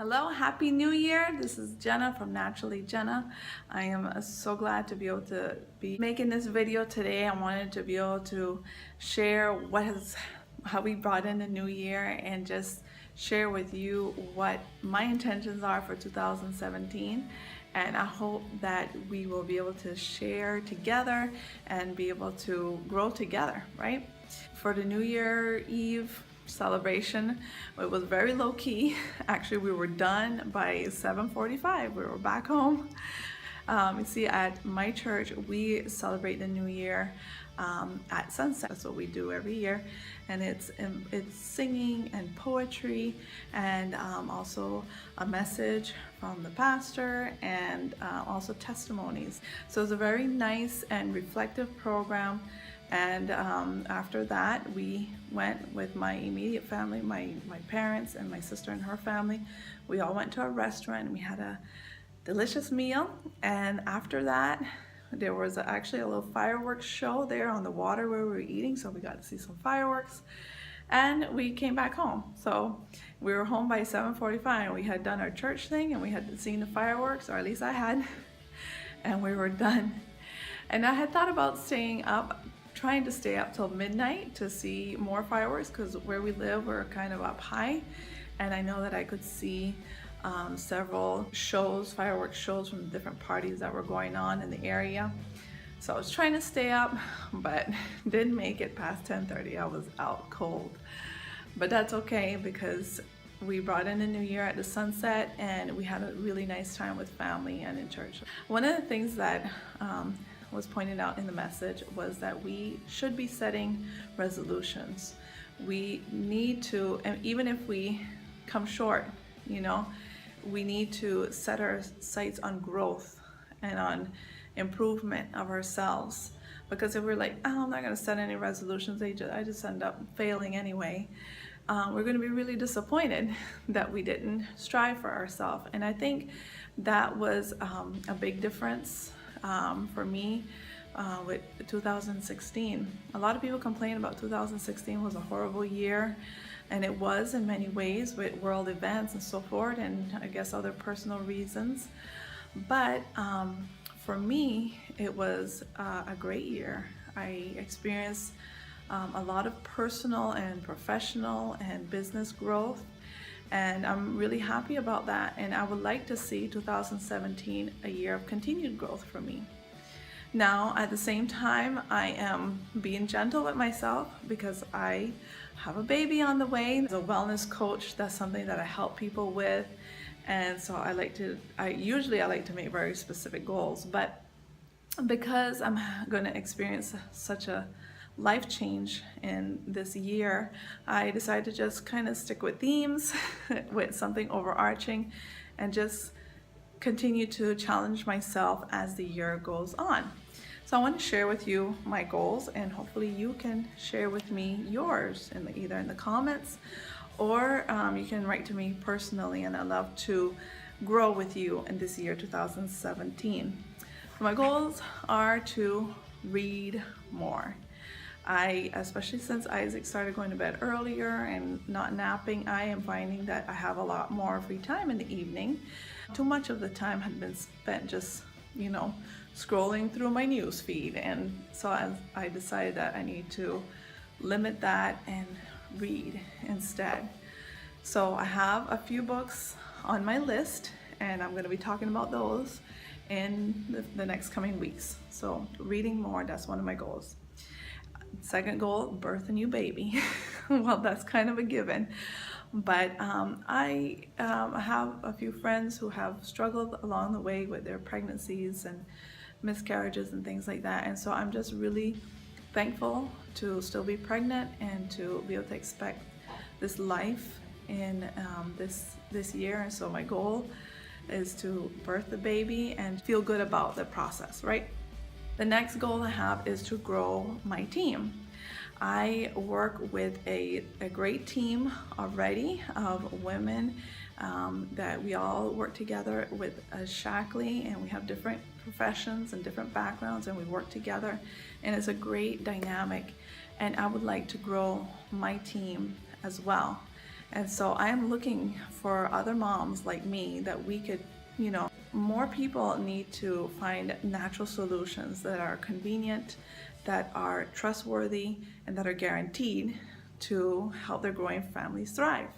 Hello, Happy New Year. This is Jenna from Naturally Jenna. I am so glad to be able to be making this video today. I wanted to be able to share how we brought in the new year and just share with you what my intentions are for 2017. And I hope that we will be able to share together and be able to grow together, right? For the New Year Eve celebration, it was very low key. Actually, we were done by 7:45. We were back home. You see, at my church, we celebrate the New Year at sunset. That's what we do every year, and it's singing and poetry, and also a message from the pastor, and also testimonies. So it's a very nice and reflective program. And after that, we went with my immediate family, my parents and my sister and her family. We all went to a restaurant and we had a delicious meal. And after that, there was actually a little fireworks show there on the water where we were eating. So we got to see some fireworks. And we came back home. So we were home by 7:45 and we had done our church thing and we had seen the fireworks, or at least I had, and we were done. And I had thought about trying to stay up till midnight to see more fireworks, because where we live, we're kind of up high, and I know that I could see several fireworks shows from different parties that were going on in the area. So I was trying to stay up, but didn't make it past 10:30. I was out cold, but that's okay because we brought in the new year at the sunset and we had a really nice time with family and in church. One of the things that was pointed out in the message was that we should be setting resolutions. We need to, and even if we come short, we need to set our sights on growth and on improvement of ourselves. Because if we're like, oh, I'm not going to set any resolutions, I just end up failing anyway, we're going to be really disappointed that we didn't strive for ourselves. And I think that was a big difference for me with 2016. A lot of people complain about 2016 was a horrible year, and it was in many ways with world events and so forth, and I guess other personal reasons. But for me, it was a great year. I experienced a lot of personal and professional and business growth, and I'm really happy about that. And I would like to see 2017 a year of continued growth for me. Now, at the same time, I am being gentle with myself because I have a baby on the way. As a wellness coach, that's something that I help people with. And so I like to make very specific goals, but because I'm going to experience such a life change in this year, I decided to just kind of stick with themes with something overarching and just continue to challenge myself as the year goes on. So I want to share with you my goals, and hopefully you can share with me yours either in the comments, or you can write to me personally, and I'd love to grow with you in this year 2017. So my goals are to read more. Especially since Isaac started going to bed earlier and not napping, I am finding that I have a lot more free time in the evening. Too much of the time had been spent just, scrolling through my news feed, and so I decided that I need to limit that and read instead. So I have a few books on my list, and I'm going to be talking about those in the next coming weeks. So reading more, that's one of my goals. Second goal, birth a new baby. Well, that's kind of a given, but I have a few friends who have struggled along the way with their pregnancies and miscarriages and things like that, and so I'm just really thankful to still be pregnant and to be able to expect this life in this year. And so my goal is to birth the baby and feel good about the process, right? The next goal I have is to grow my team. I work with a great team already of women that we all work together with Shackley, and we have different professions and different backgrounds, and we work together, and it's a great dynamic. And I would like to grow my team as well. And so I am looking for other moms like me that we could, more people need to find natural solutions that are convenient, that are trustworthy, and that are guaranteed to help their growing families thrive.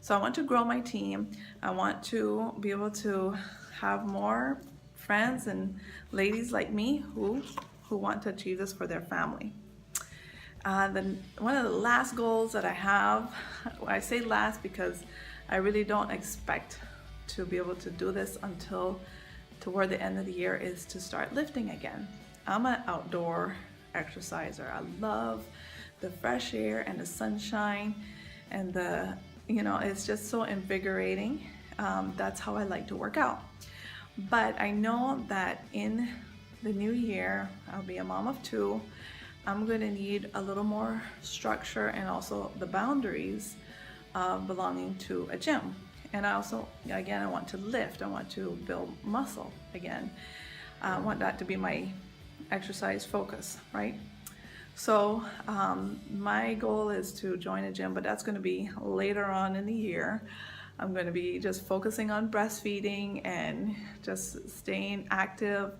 So I want to grow my team. I want to be able to have more friends and ladies like me who want to achieve this for their family. One of the last goals that I have, I say last because I really don't expect to be able to do this until toward the end of the year, is to start lifting again. I'm an outdoor exerciser. I love the fresh air and the sunshine and it's just so invigorating. That's how I like to work out. But I know that in the new year, I'll be a mom of 2. I'm going to need a little more structure and also the boundaries of belonging to a gym. And I also, again, I want to lift. I want to build muscle again. I want that to be my exercise focus, right? So my goal is to join a gym, but that's going to be later on in the year. I'm going to be just focusing on breastfeeding and just staying active,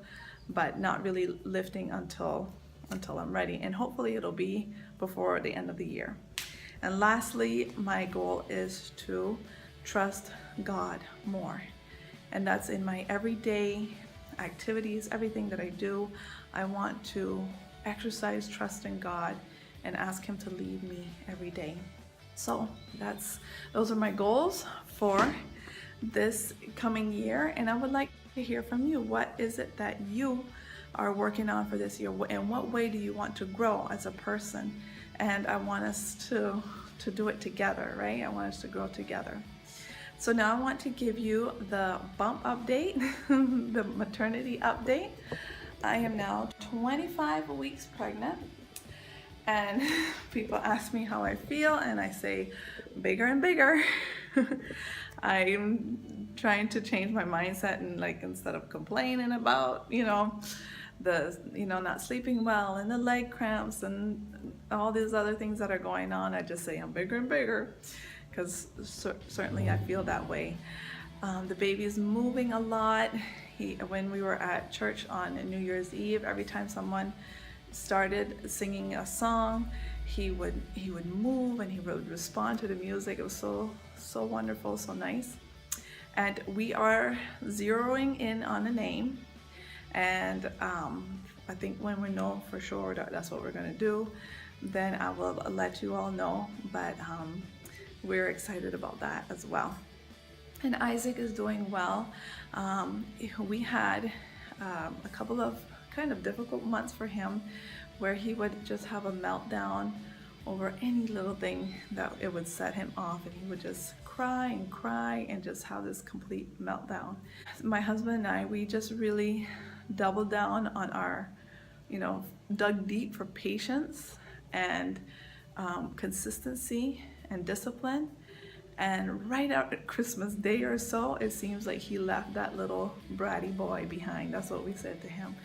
but not really lifting until I'm ready. And hopefully it'll be before the end of the year. And lastly, my goal is to trust God more. And that's in my everyday activities, everything that I do. I want to exercise trust in God and ask Him to lead me every day. So those are my goals for this coming year, and I would like to hear from you. What is it that you are working on for this year? In what way do you want to grow as a person? And I want us to do it together, right? I want us to grow together. So now I want to give you the bump update, the maternity update. I am now 25 weeks pregnant, and people ask me how I feel, and I say bigger and bigger. I'm trying to change my mindset, and instead of complaining about not sleeping well and the leg cramps and all these other things that are going on, I just say I'm bigger and bigger, because certainly I feel that way. The baby is moving a lot. When we were at church on New Year's Eve, every time someone started singing a song, he would move and he would respond to the music. It was so wonderful, so nice. And we are zeroing in on a name, and I think when we know for sure that that's what we're going to do, then I will let you all know. But we're excited about that as well. And Isaac is doing well. We had a couple of kind of difficult months for him, where he would just have a meltdown over any little thing that it would set him off, and he would just cry and just have this complete meltdown. My husband and I, we just really doubled down on our, dug deep for patience and consistency and discipline. And right out at Christmas Day or so, it seems like he left that little bratty boy behind. That's what we said to him.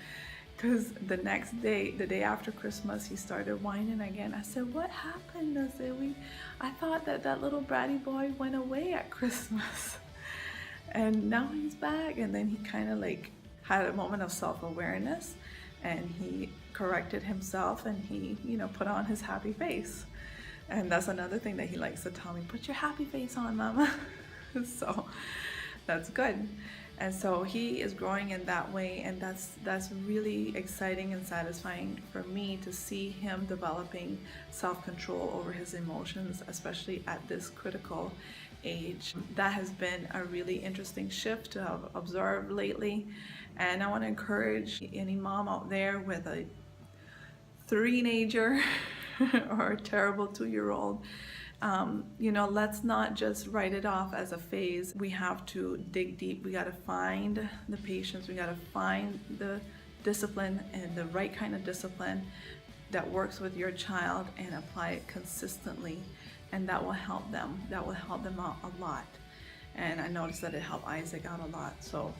Because the next day, the day after Christmas, he started whining again. I said, what happened? I thought that little bratty boy went away at Christmas. And now he's back. And then he kind of had a moment of self-awareness, and he corrected himself, and he, put on his happy face. And that's another thing that he likes to tell me, put your happy face on, Mama. So that's good. And so he is growing in that way, and that's really exciting and satisfying for me to see him developing self-control over his emotions, especially at this critical age. That has been a really interesting shift to have observed lately, and I want to encourage any mom out there with a three-nager or a terrible 2-year-old, let's not just write it off as a phase. We have to dig deep. We got to find the patience. We got to find the discipline, and the right kind of discipline that works with your child, and apply it consistently, and that will help them. That will help them out a lot. And I noticed that it helped Isaac out a lot. So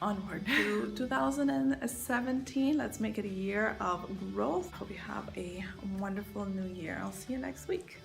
onward to 2017. Let's make it a year of growth. Hope you have a wonderful new year. I'll see you next week.